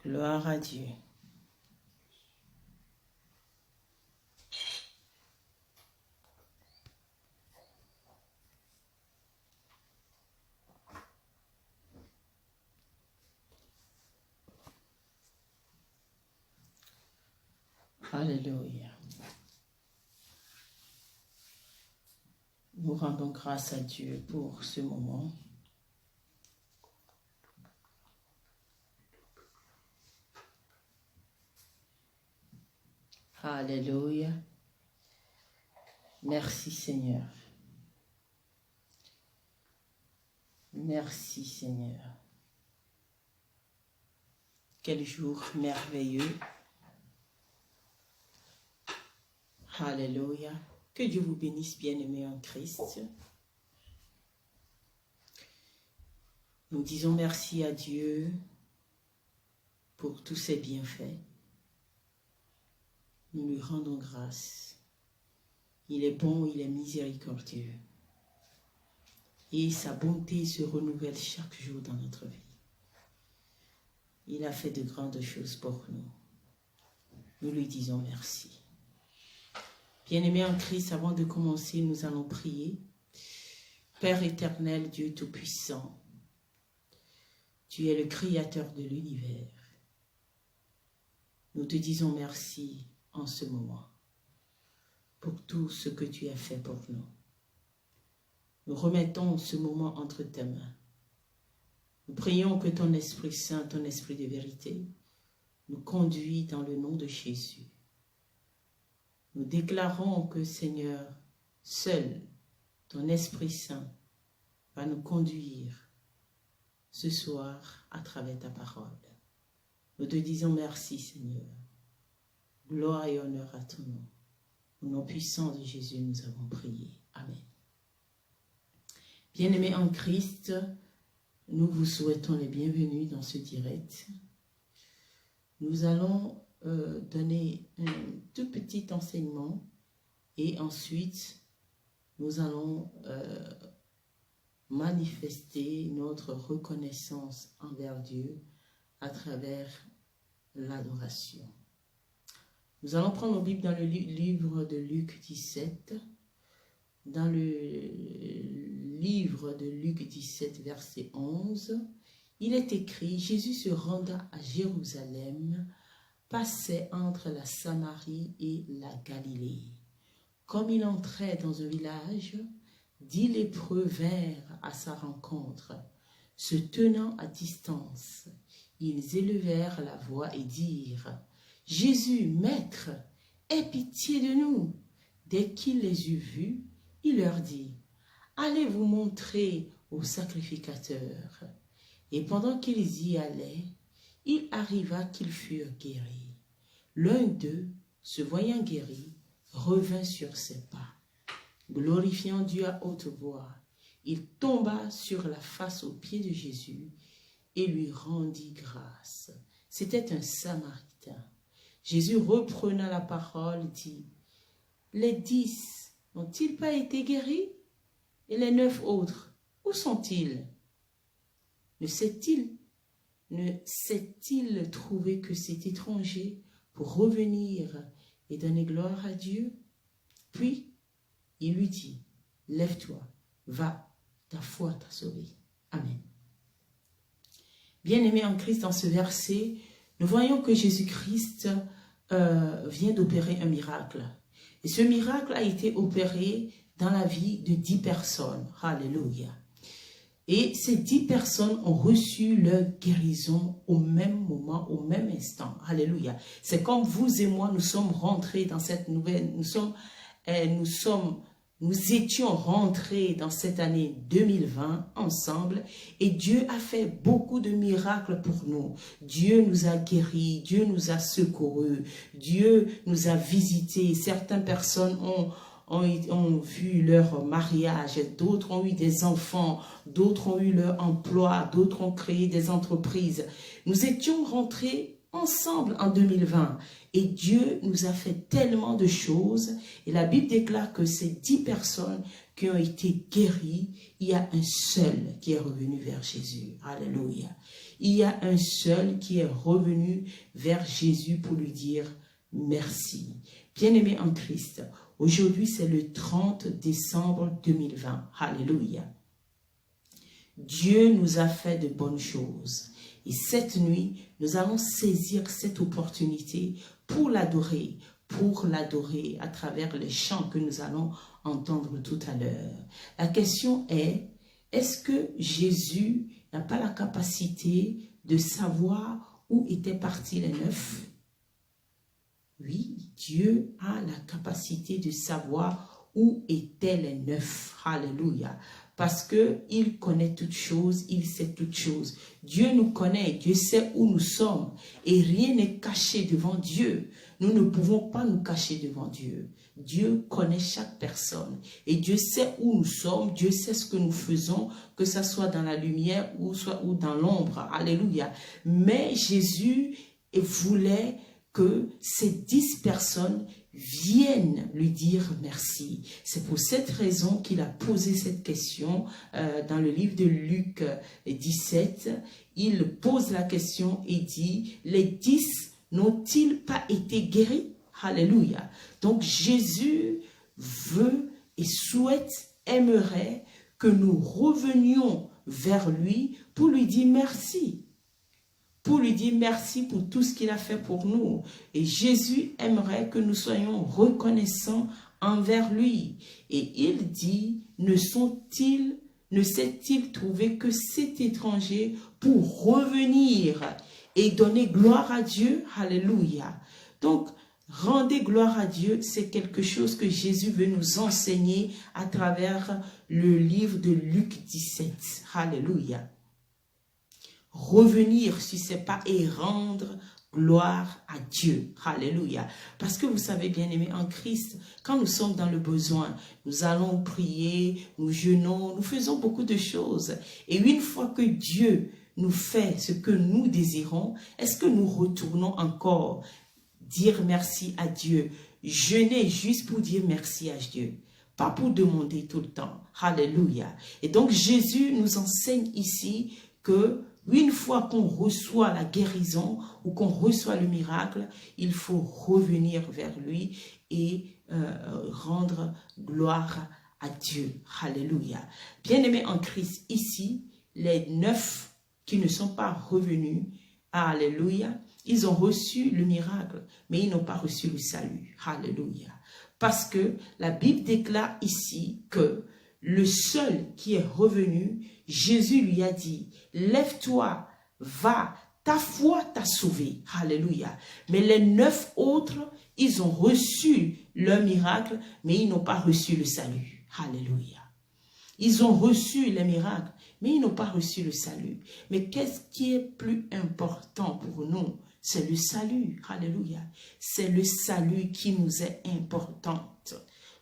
Gloire à Dieu. Alléluia. Nous rendons grâce à Dieu pour ce moment. Alléluia. Merci Seigneur. Merci Seigneur. Quel jour merveilleux. Alléluia. Que Dieu vous bénisse, bien-aimés en Christ. Nous disons merci à Dieu pour tous ses bienfaits. Nous lui rendons grâce. Il est bon, il est miséricordieux. Et sa bonté se renouvelle chaque jour dans notre vie. Il a fait de grandes choses pour nous. Nous lui disons merci. Bien-aimés en Christ, avant de commencer, nous allons prier. Père éternel, Dieu Tout-Puissant, tu es le Créateur de l'univers. Nous te disons merci en ce moment pour tout ce que tu as fait pour nous. Nous remettons ce moment entre tes mains. Nous prions que ton Esprit Saint, ton Esprit de vérité, nous conduise dans le nom de Jésus. Nous déclarons que, Seigneur, seul ton Esprit Saint va nous conduire ce soir à travers ta parole. Nous te disons merci, Seigneur. Gloire et honneur à ton nom. Au nom puissant de Jésus, nous avons prié. Amen. Bien-aimés en Christ, nous vous souhaitons les bienvenus dans ce direct. Nous allons donner un tout petit enseignement et ensuite nous allons manifester notre reconnaissance envers Dieu à travers l'adoration. Nous allons prendre nos Bibles dans le livre de Luc 17. Dans le livre de Luc 17, verset 11, il est écrit « Jésus se rendant à Jérusalem, passait entre la Samarie et la Galilée. Comme il entrait dans un village, 10 lépreux vinrent à sa rencontre. Se tenant à distance, ils élevèrent la voix et dirent « Jésus, Maître, aie pitié de nous !» Dès qu'il les eut vus, il leur dit « Allez vous montrer au sacrificateur. » Et pendant qu'ils y allaient, il arriva qu'ils furent guéris. L'un d'eux, se voyant guéri, revint sur ses pas. Glorifiant Dieu à haute voix, il tomba sur la face aux pieds de Jésus et lui rendit grâce. C'était un Samaritain. Jésus, reprenant la parole, dit « Les 10 n'ont-ils pas été guéris? Et les 9 autres, où sont-ils? Ne s'est-il trouvé que cet étranger pour revenir et donner gloire à Dieu? » Puis, il lui dit, « Lève-toi, va, ta foi t'a sauvé. » Amen. Bien-aimés en Christ, dans ce verset, nous voyons que Jésus-Christ vient d'opérer un miracle. Et ce miracle a été opéré dans la vie de 10 personnes. Alléluia. Et ces 10 personnes ont reçu leur guérison au même moment, au même instant. Alléluia. C'est comme vous et moi, nous sommes rentrés dans cette nouvelle, nous étions rentrés dans cette année 2020 ensemble et Dieu a fait beaucoup de miracles pour nous. Dieu nous a guéris, Dieu nous a secourus, Dieu nous a visités. Certaines personnes ont vu leur mariage, d'autres ont eu des enfants, d'autres ont eu leur emploi, d'autres ont créé des entreprises. Nous étions rentrés ensemble en 2020 et Dieu nous a fait tellement de choses et la Bible déclare que ces 10 personnes qui ont été guéris, il y a un seul qui est revenu vers Jésus. Alléluia. Il y a un seul qui est revenu vers Jésus pour lui dire merci. Bien-aimés en Christ, aujourd'hui c'est le 30 décembre 2020. Alléluia. Dieu nous a fait de bonnes choses. Et cette nuit, nous allons saisir cette opportunité pour l'adorer à travers les chants que nous allons entendre tout à l'heure. La question est, est-ce que Jésus n'a pas la capacité de savoir où étaient partis les 9? Oui, Dieu a la capacité de savoir où étaient les 9. Alléluia. Parce qu'il connaît toutes choses, il sait toutes choses. Dieu nous connaît, Dieu sait où nous sommes. Et rien n'est caché devant Dieu. Nous ne pouvons pas nous cacher devant Dieu. Dieu connaît chaque personne. Et Dieu sait où nous sommes, Dieu sait ce que nous faisons, que ce soit dans la lumière ou dans l'ombre. Alléluia. Mais Jésus voulait que ces 10 personnes viennent lui dire merci. C'est pour cette raison qu'il a posé cette question dans le livre de Luc 17. Il pose la question et dit, les 10 n'ont-ils pas été guéris? Alléluia. Donc Jésus veut et souhaite, aimerait que nous revenions vers lui pour lui dire merci. Pour lui dire merci pour tout ce qu'il a fait pour nous. Et Jésus aimerait que nous soyons reconnaissants envers lui. Et il dit, ne s'est-il trouvé que cet étranger pour revenir et donner gloire à Dieu? Alléluia. Donc, rendez gloire à Dieu, c'est quelque chose que Jésus veut nous enseigner à travers le livre de Luc 17. Alléluia. Revenir sur ses pas et rendre gloire à Dieu. Alléluia. Parce que vous savez, bien-aimés en Christ, quand nous sommes dans le besoin, nous allons prier, nous jeûnons, nous faisons beaucoup de choses. Et une fois que Dieu nous fait ce que nous désirons, est-ce que nous retournons encore dire merci à Dieu? Jeûner juste pour dire merci à Dieu. Pas pour demander tout le temps. Alléluia. Et donc Jésus nous enseigne ici que une fois qu'on reçoit la guérison ou qu'on reçoit le miracle, il faut revenir vers lui et rendre gloire à Dieu. Alléluia. Bien-aimés en Christ, ici, les 9 qui ne sont pas revenus, alléluia, ils ont reçu le miracle, mais ils n'ont pas reçu le salut. Alléluia. Parce que la Bible déclare ici que le seul qui est revenu, Jésus lui a dit, lève-toi, va, ta foi t'a sauvé. Alléluia. Mais les 9 autres, ils ont reçu leur miracle, mais ils n'ont pas reçu le salut. Alléluia. Ils ont reçu les miracles, mais ils n'ont pas reçu le salut. Mais qu'est-ce qui est plus important pour nous? C'est le salut. Alléluia. C'est le salut qui nous est important.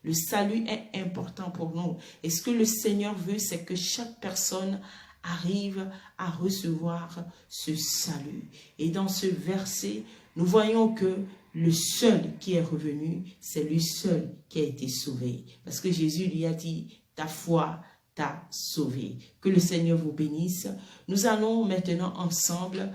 Le salut est important pour nous. Et ce que le Seigneur veut, c'est que chaque personne arrive à recevoir ce salut. Et dans ce verset, nous voyons que le seul qui est revenu, c'est lui seul qui a été sauvé. Parce que Jésus lui a dit, ta foi t'a sauvé. Que le Seigneur vous bénisse. Nous allons maintenant ensemble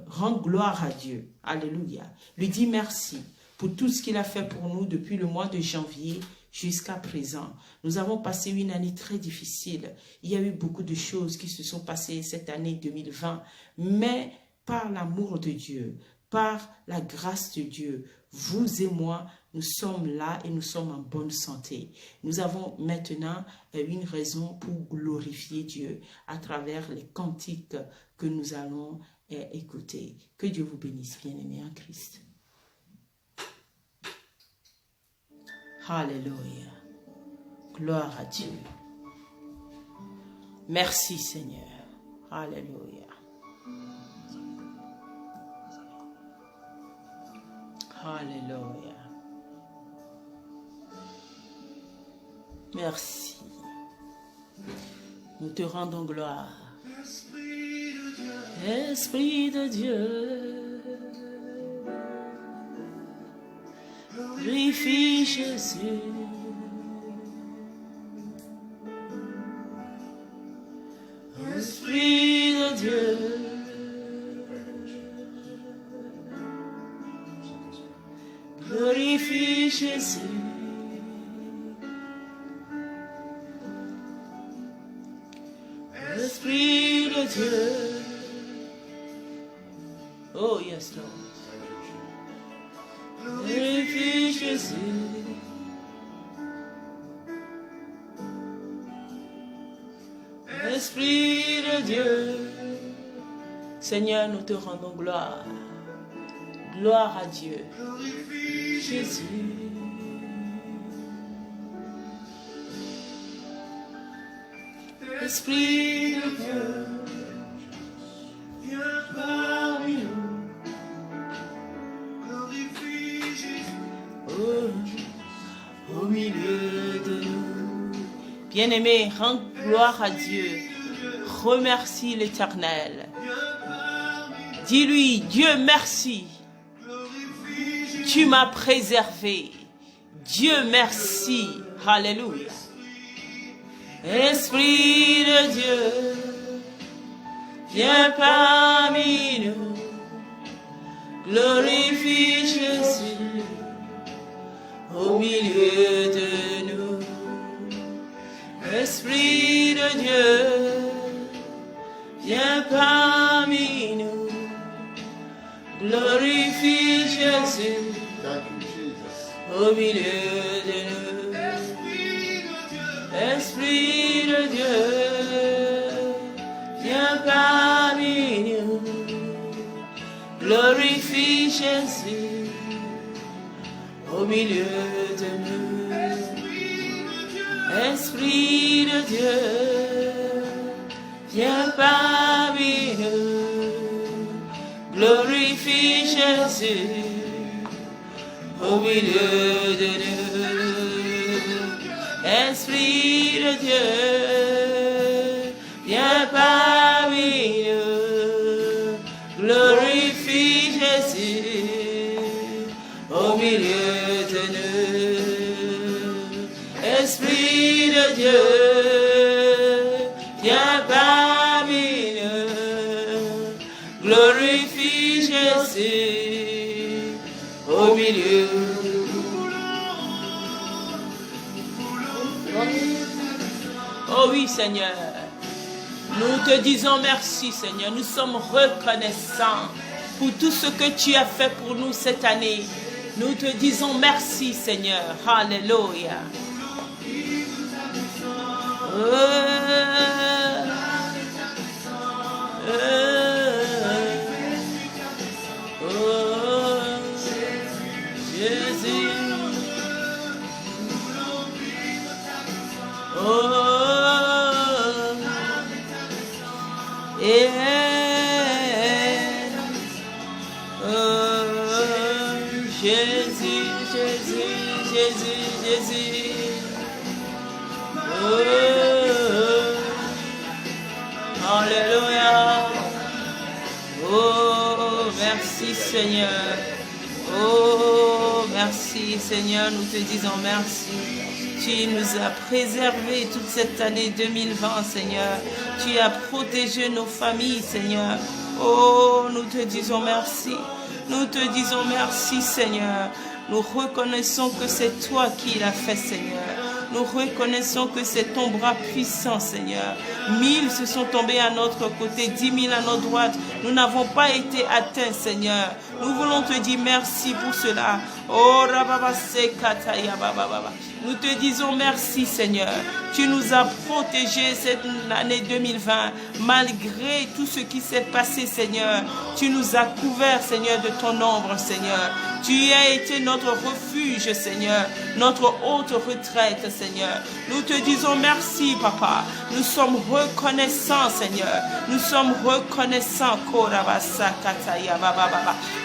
rendre gloire à Dieu. Alléluia. Lui dire merci pour tout ce qu'il a fait pour nous depuis le mois de janvier jusqu'à présent. Nous avons passé une année très difficile. Il y a eu beaucoup de choses qui se sont passées cette année 2020, mais par l'amour de Dieu, par la grâce de Dieu, vous et moi, nous sommes là et nous sommes en bonne santé. Nous avons maintenant une raison pour glorifier Dieu à travers les cantiques que nous allons écouter. Que Dieu vous bénisse, bien-aimés en Christ. Alléluia. Gloire à Dieu. Merci Seigneur. Alléluia. Alléluia. Merci. Nous te rendons gloire. Esprit de Dieu, glorifie Jésus. Esprit de Dieu. Glorifie Jésus. Esprit de Dieu. Oh yes, Lord. Glorifie Jésus. Esprit de Dieu. Seigneur, nous te rendons gloire. Gloire à Dieu. Jésus. Esprit de Dieu, viens parmi nous. Glorifie Jésus. Au milieu de nous. Bien-aimé, rends gloire à Dieu. Remercie l'Éternel. Dis-lui, Dieu merci. Tu m'as préservé. Dieu merci. Alléluia. Esprit de Dieu, viens parmi nous. Glorifie Jésus au milieu de nous. Esprit de Dieu, viens parmi nous. Glorifie Jésus au milieu de nous. Esprit de Dieu, viens parmi nous. Glorifie Jésus au milieu de nous. Esprit de Dieu, viens parmi nous. Glorifie Jésus au milieu de nous. Esprit de Dieu, viens parmi nous. Glorifie Jésus au milieu de nous. Esprit de Dieu, viens parmi nous. Glorifie Jésus au milieu de nous. Oh oui, Seigneur, nous te disons merci, Seigneur. Nous sommes reconnaissants pour tout ce que tu as fait pour nous cette année. Nous te disons merci, Seigneur. Alléluia. Jésus. Jésus, Jésus, Jésus, Jésus. Alléluia. Oh, merci Seigneur. Oh, merci Seigneur, nous te disons merci. Tu nous as préservés toute cette année 2020, Seigneur. Tu as protégé nos familles, Seigneur. Oh, nous te disons merci. Nous te disons merci, Seigneur. Nous reconnaissons que c'est toi qui l'as fait, Seigneur. Nous reconnaissons que c'est ton bras puissant, Seigneur. 1000 se sont tombés à notre côté, 10 000 à notre droite. Nous n'avons pas été atteints, Seigneur. Nous voulons te dire merci pour cela. Oh, nous te disons merci, Seigneur. Tu nous as protégés cette année 2020. Malgré tout ce qui s'est passé, Seigneur, tu nous as couverts, Seigneur, de ton ombre, Seigneur. Tu as été notre refuge, Seigneur, notre haute retraite, Seigneur. Nous te disons merci, Papa. Nous sommes reconnaissants, Seigneur. Nous sommes reconnaissants.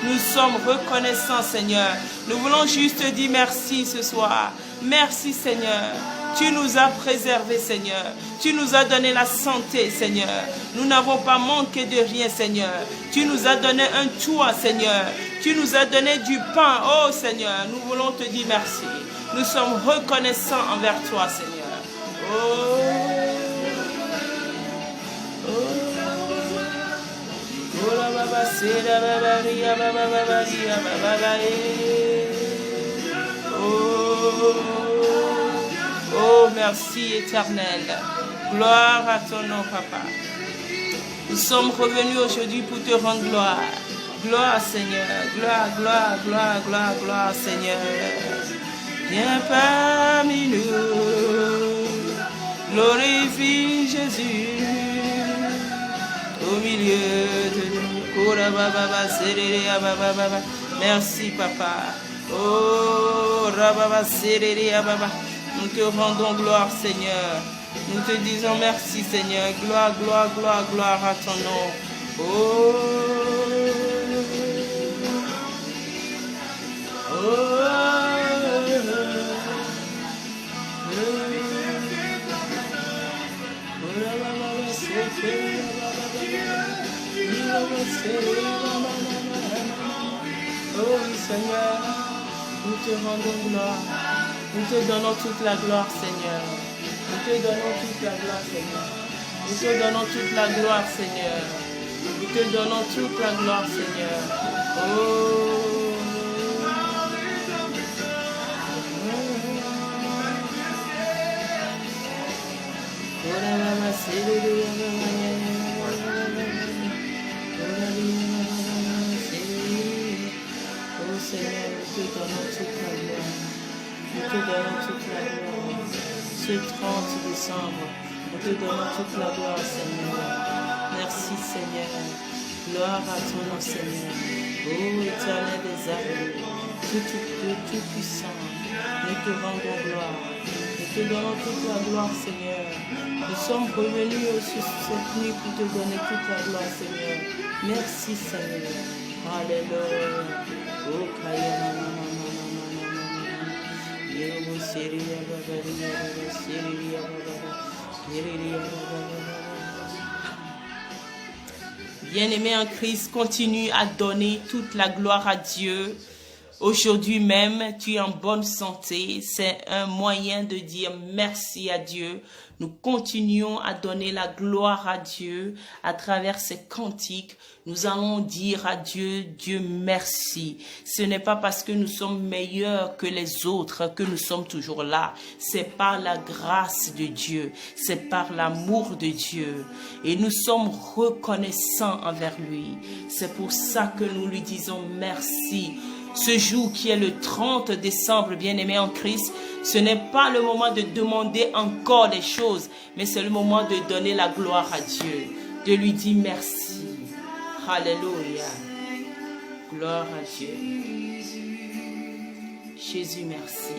Nous sommes reconnaissants, Seigneur. Nous voulons juste dire merci ce soir. Merci, Seigneur. Tu nous as préservés, Seigneur. Tu nous as donné la santé, Seigneur. Nous n'avons pas manqué de rien, Seigneur. Tu nous as donné un toit, Seigneur. Tu nous as donné du pain. Oh, Seigneur, nous voulons te dire merci. Nous sommes reconnaissants envers toi, Seigneur. Oh. Oh. Oh, merci éternel. Gloire à ton nom, Papa. Nous sommes revenus aujourd'hui pour te rendre gloire. Gloire, Seigneur. Gloire, gloire, gloire, gloire, gloire, Seigneur. Viens parmi nous. Glorifie Jésus. Au milieu de nous. Merci, Papa. Oh, nous te rendons gloire, Seigneur. Nous te disons merci, Seigneur. Gloire, gloire, gloire, gloire à ton nom. Oh, oh oui, Seigneur, nous te rendons gloire. Nous te donnons toute la gloire, Seigneur. Nous te donnons toute la gloire, Seigneur. Nous te donnons toute la gloire, Seigneur. Nous te donnons toute la gloire, Seigneur. Oh. Seigneur, nous te donnons toute la gloire. Nous te donnons toute la gloire. Ce 30 décembre, nous te donnons toute la gloire, Seigneur. Merci, Seigneur. Gloire à ton nom, Seigneur. Ô éternel des armées, tout puissant, nous te rendons gloire. Nous te donnons toute la gloire, Seigneur. Nous sommes revenus aussi cette nuit pour te donner toute la gloire, Seigneur. Merci, Seigneur. Alléluia. Oh, bien-aimé en Christ, continue à donner toute la gloire à Dieu. Aujourd'hui même, tu es en bonne santé. C'est un moyen de dire merci à Dieu. Nous continuons à donner la gloire à Dieu à travers ces cantiques. Nous allons dire à Dieu, Dieu merci. Ce n'est pas parce que nous sommes meilleurs que les autres que nous sommes toujours là. C'est par la grâce de Dieu. C'est par l'amour de Dieu. Et nous sommes reconnaissants envers lui. C'est pour ça que nous lui disons merci. Ce jour qui est le 30 décembre, bien-aimé en Christ, ce n'est pas le moment de demander encore des choses, mais c'est le moment de donner la gloire à Dieu, de lui dire merci. Alléluia. Gloire à Dieu. Jésus, merci.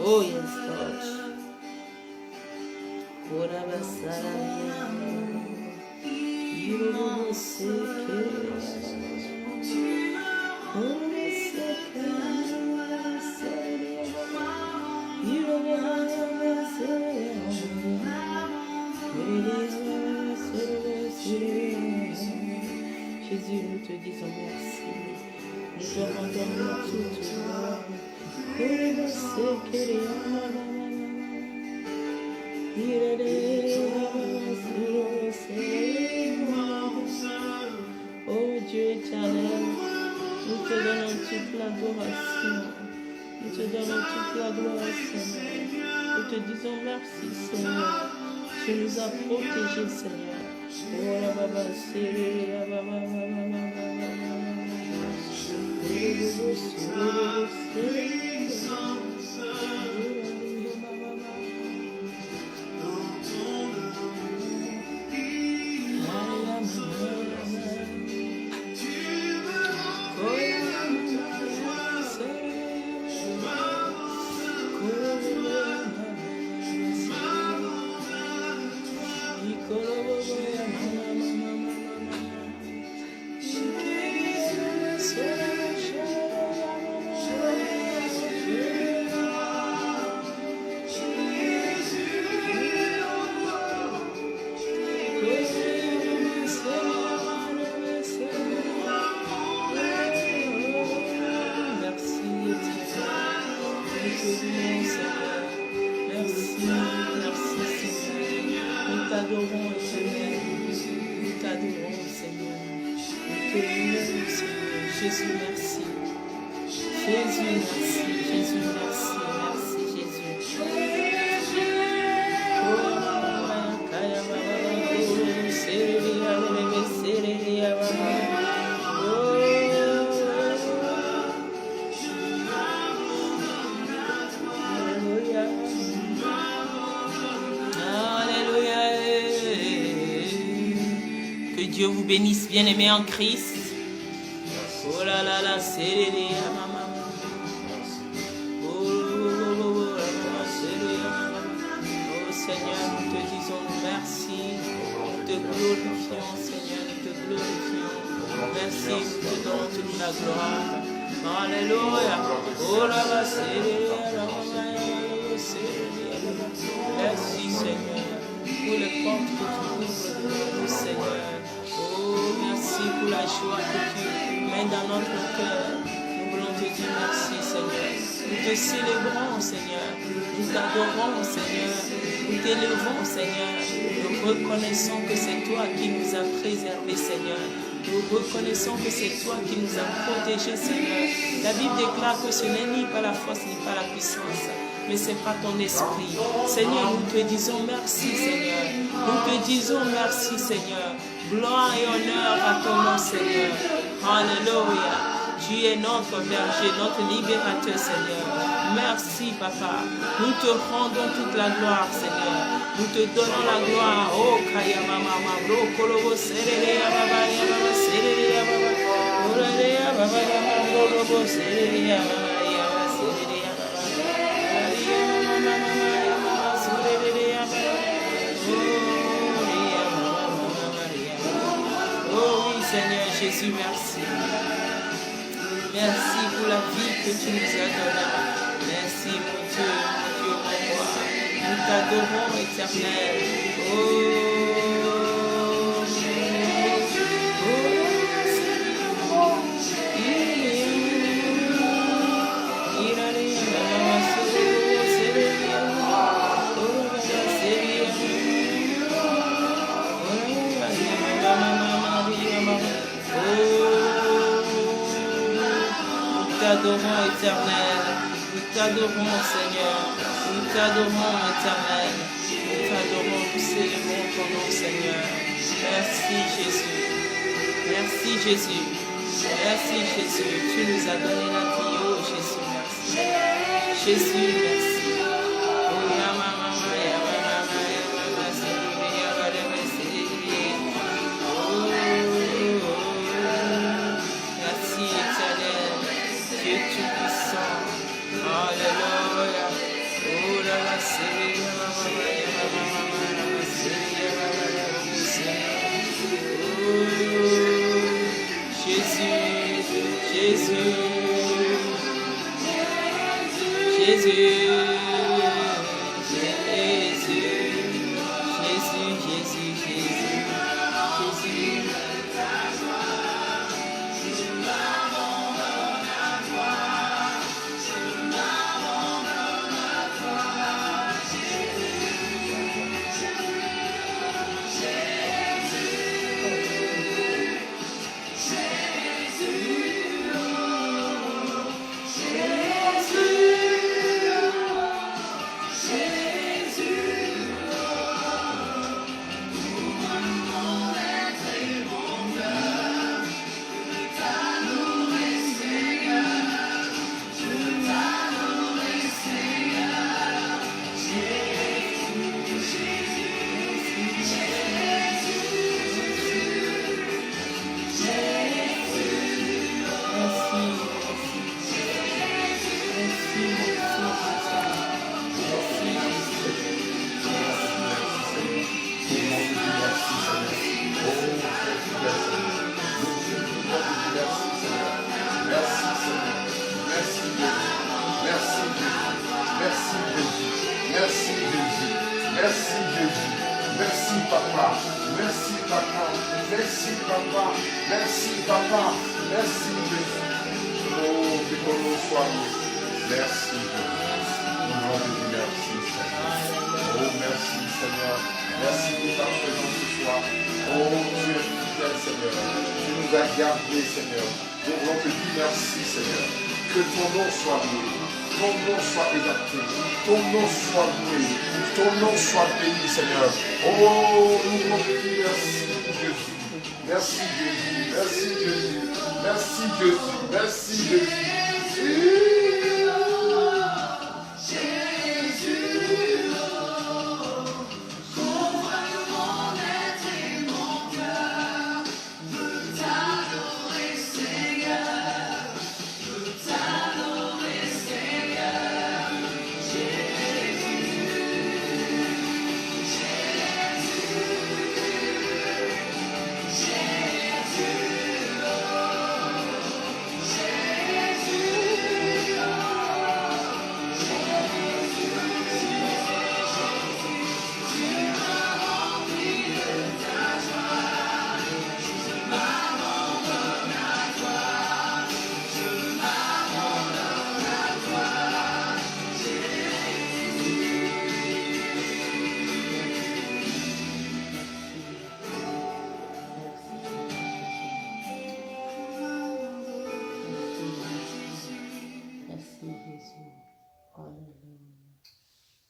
Oh, yes, Lord. Jésus, nous te disons merci. Nous te rendons toute gloire. Oh Dieu éternel, nous te donnons toute l'adoration. Nous te donnons toute la gloire, Seigneur. Nous te disons merci, Seigneur. Tu nous as protégés, Seigneur. Oh la baba, Nous t'adorons, Éternel. Nous t'adorons, Seigneur. Nous te louons, Seigneur. Jésus, merci. Jésus, merci. Jésus, merci. Merci, Jésus. Dieu vous bénisse, bien-aimés en Christ. Oh là là là, c'est les maman. Oh Seigneur, nous te disons merci. Nous te glorifions, Seigneur, nous te glorifions. Merci, nous te donnons toute la gloire. Alléluia. Oh là là, c'est les maman. Merci, Seigneur, pour les portes que tu ouvres devant nous, Seigneur. Oh, merci pour la joie que tu mets dans notre cœur. Nous voulons te dire merci, Seigneur. Nous te célébrons, Seigneur. Nous t'adorons, Seigneur. Nous t'élevons, Seigneur. Nous reconnaissons que c'est toi qui nous as préservés, Seigneur. Nous reconnaissons que c'est toi qui nous as protégés, Seigneur. La Bible déclare que ce n'est ni par la force ni par la puissance, mais c'est par ton esprit. Seigneur, nous te disons merci, Seigneur. Nous te disons merci, Seigneur. Gloire et honneur à ton nom, Seigneur. Alléluia. Tu es notre berger, notre libérateur, Seigneur. Merci, Papa. Nous te rendons toute la gloire, Seigneur. Nous te donnons la gloire. Oh, Kaya Mama, Bro, Kolobo, Serere, Baba, Yababa, Serere, Baba, Orale, Baba, Yababa, Serere, Baba, Yababa, Serere, Baba. Oh oui, Seigneur Jésus, merci. Merci pour la vie que tu nous as donnée. Merci, mon Dieu, mon roi. Nous t'adorons, Éternel. Nous t'adorons, Éternel. Nous t'adorons, Seigneur. Nous t'adorons, Éternel. Nous t'adorons, nous célébrons ton nom, Seigneur. Merci, Jésus. Merci, Jésus. Merci, Jésus. Tu nous as donné la vie. Oh, Jésus, merci. Jésus, merci. Oh, Yamama, Yamama, Yamama, Seigneur, Yamama, Seigneur. Oh, merci, Éternel. Dieu tout-puissant. Alléluia. Oh là là, Seigneur, Jésus, Jésus, Jésus, Jésus, Jésus, Jésus. Merci pour ta tu es fidèle, Seigneur. Tu nous as gardés, Seigneur. Nous voulons te dire merci, Seigneur. Que ton nom soit loué. Ton nom soit exalté. Ton nom soit loué. Ton nom soit béni, Seigneur. Oh, nous voulons te dire merci, Jésus. Merci, Jésus. Merci, Jésus. Merci, Jésus.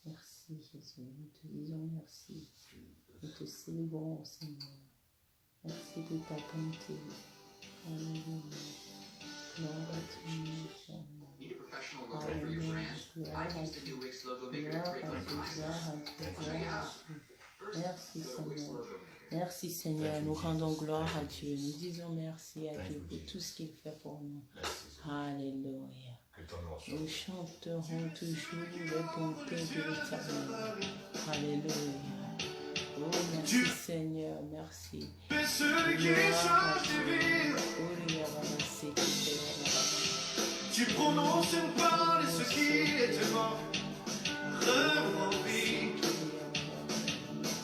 Merci, Jésus. Nous te disons merci. Nous te célébrons, Seigneur. Merci de ta bonté. Alléluia. Gloire à Dieu. Alléluia. Gloire à Dieu. Gloire à Dieu. Merci, Seigneur. Merci, Seigneur. Nous rendons gloire à Dieu. Nous disons merci à Dieu pour tout ce qu'il fait pour nous. Alléluia. Nous chanterons toujours les bontés de l'Éternel. Alléluia. Oh, merci Seigneur, merci. Gloire à Dieu. Tu prononces une parole et ce qui est mort revit.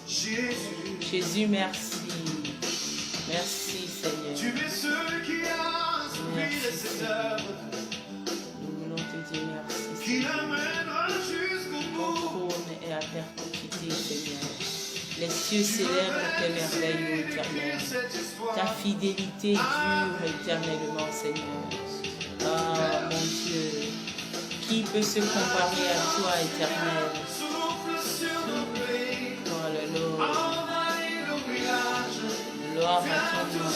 Jésus, merci. Merci Seigneur. Tu es celui qui a inspiré cette œuvre. Merci, qui l'amènera jusqu'au bout. Ton trône est à perpétuité, Seigneur. Les cieux célèbrent tes merveilles, ô Éternel. Ta fidélité dure éternellement, Seigneur. Ah, mon Dieu, qui peut se comparer à toi, Éternel? Alléluia. Gloire à ton nom.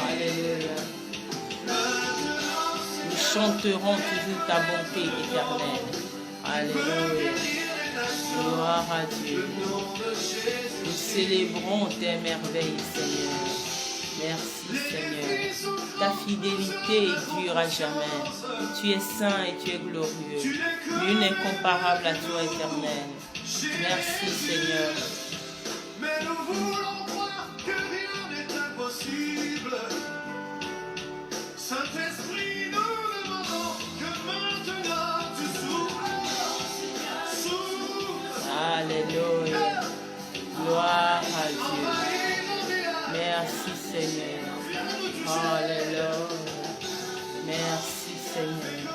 Alléluia. Nous chanterons toujours ta bonté éternelle. Alléluia. Gloire à Dieu. Nous célébrons tes merveilles, Seigneur. Merci, Seigneur. Ta fidélité dure à jamais. Tu es saint et tu es glorieux. Nul n'est comparable à toi, éternel. Merci, Seigneur. Mais nous voulons croire que rien n'est impossible. Saint-Esprit, nous demandons que maintenant tu souffles. Alléluia. Gloire à Dieu. Merci Seigneur. Alléluia. Merci Seigneur.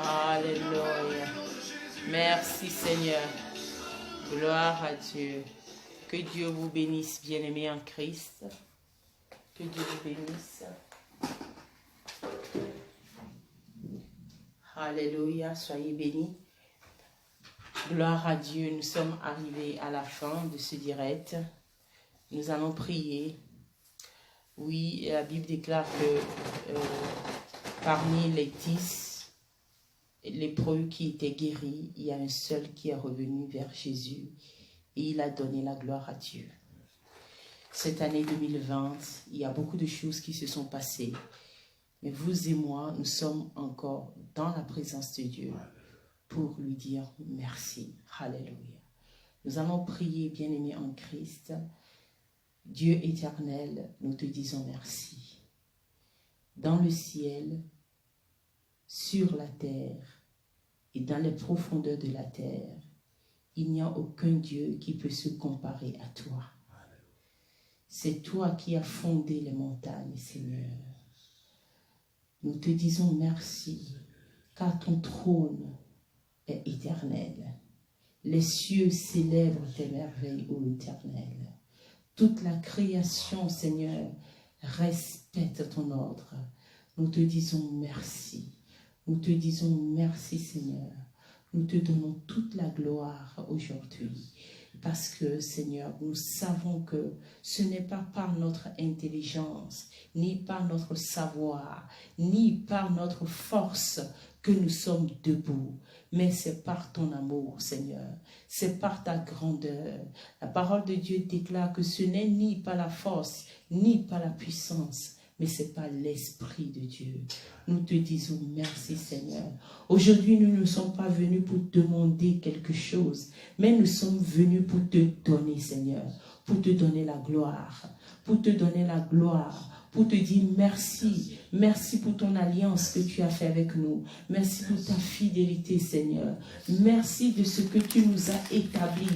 Alléluia. Merci Seigneur. Gloire à Dieu. Que Dieu vous bénisse, bien-aimés en Christ. Que Dieu vous bénisse. Alléluia, soyez bénis. Gloire à Dieu, nous sommes arrivés à la fin de ce direct. Nous allons prier. Oui, la Bible déclare que parmi les 10 lépreux qui étaient guéris, il y a un seul qui est revenu vers Jésus et il a donné la gloire à Dieu. Cette année 2020, il y a beaucoup de choses qui se sont passées. Mais vous et moi, nous sommes encore dans la présence de Dieu pour lui dire merci. Alléluia. Nous allons prier, bien-aimés en Christ. Dieu éternel, nous te disons merci. Dans le ciel, sur la terre et dans les profondeurs de la terre, il n'y a aucun Dieu qui peut se comparer à toi. C'est toi qui as fondé les montagnes, Seigneur. Nous te disons merci, car ton trône est éternel. Les cieux célèbrent tes merveilles, ô Éternel. Toute la création, Seigneur, respecte ton ordre. Nous te disons merci. Nous te disons merci, Seigneur. Nous te donnons toute la gloire aujourd'hui. Parce que, Seigneur, nous savons que ce n'est pas par notre intelligence, ni par notre savoir, ni par notre force que nous sommes debout, mais c'est par ton amour, Seigneur. C'est par ta grandeur. La parole de Dieu déclare que ce n'est ni par la force, ni par la puissance, mais c'est par l'Esprit de Dieu. Nous te disons merci, Seigneur. Aujourd'hui, nous ne sommes pas venus pour demander quelque chose, mais nous sommes venus pour te donner, Seigneur, pour te donner la gloire, pour te donner la gloire, pour te dire merci. Merci pour ton alliance que tu as fait avec nous. Merci pour ta fidélité, Seigneur. Merci de ce que tu nous as établi.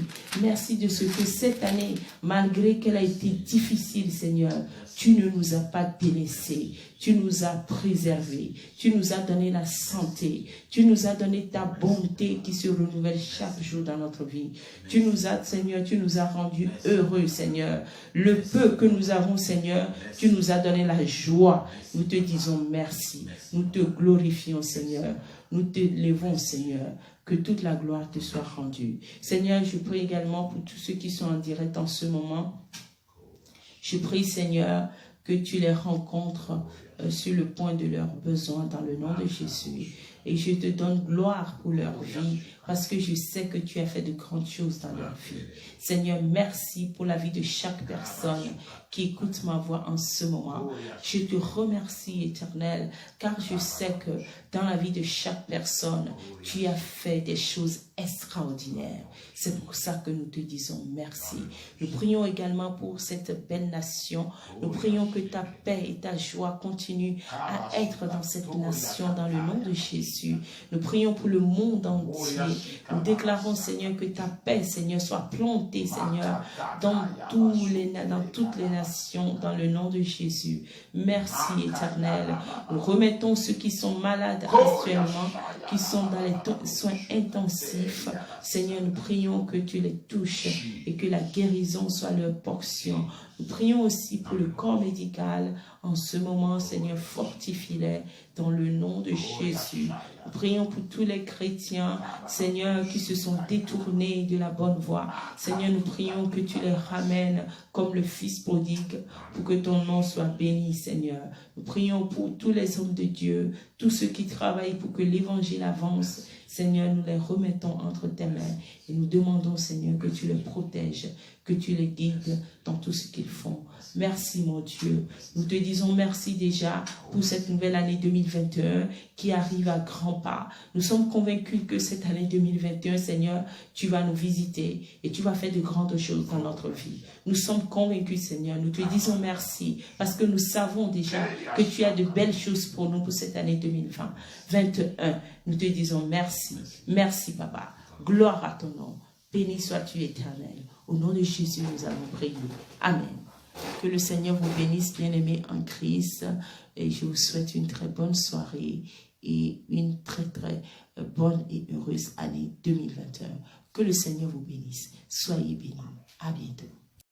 Merci de ce que cette année, malgré qu'elle a été difficile, Seigneur, tu ne nous as pas délaissés. Tu nous as préservés. Tu nous as donné la santé. Tu nous as donné ta bonté qui se renouvelle chaque jour dans notre vie. Tu nous as, Seigneur, tu nous as rendus heureux, Seigneur. Le peu que nous avons, Seigneur, tu nous as donné la joie. Nous te disons merci. Nous te glorifions, Seigneur. Nous te levons, Seigneur. Que toute la gloire te soit rendue. Seigneur, je prie également pour tous ceux qui sont en direct en ce moment. Je prie, Seigneur, que tu les rencontres sur le point de leurs besoins dans le nom de Jésus. Et je te donne gloire pour leur vie parce que je sais que tu as fait de grandes choses dans leur vie. Seigneur, merci pour la vie de chaque personne qui écoute ma voix en ce moment. Je te remercie, Éternel, car je sais que dans la vie de chaque personne, tu as fait des choses extraordinaires. C'est pour ça que nous te disons merci. Nous prions également pour cette belle nation. Nous prions que ta paix et ta joie continuent à être dans cette nation dans le nom de Jésus. Nous prions pour le monde entier. Nous déclarons, Seigneur, que ta paix, Seigneur, soit plantée, Seigneur, dans toutes les nations, dans le nom de Jésus. Merci, Éternel. Nous remettons ceux qui sont malades actuellement, qui sont dans les soins intensifs. Seigneur, nous prions que tu les touches et que la guérison soit leur portion. Nous prions aussi pour le corps médical. En ce moment, Seigneur, fortifie-les dans le nom de Jésus. Nous prions pour tous les chrétiens, Seigneur, qui se sont détournés de la bonne voie. Seigneur, nous prions que tu les ramènes comme le Fils prodigue, pour que ton nom soit béni, Seigneur. Nous prions pour tous les hommes de Dieu, tous ceux qui travaillent pour que l'évangile avance. Seigneur, nous les remettons entre tes mains et nous demandons, Seigneur, que tu les protèges, que tu les guides dans tout ce qu'ils font. Merci, mon Dieu. Nous te disons merci déjà pour cette nouvelle année 2021 qui arrive à grands pas. Nous sommes convaincus que cette année 2021, Seigneur, tu vas nous visiter et tu vas faire de grandes choses dans notre vie. Nous sommes convaincus, Seigneur. Nous te disons merci parce que nous savons déjà que tu as de belles choses pour nous pour cette année 2021. Nous te disons merci. Merci, Papa. Gloire à ton nom. Béni sois-tu, Éternel. Au nom de Jésus, nous allons prier. Amen. Que le Seigneur vous bénisse, bien-aimés en Christ. Et je vous souhaite une très bonne soirée et une très bonne et heureuse année 2021. Que le Seigneur vous bénisse. Soyez bénis. À bientôt.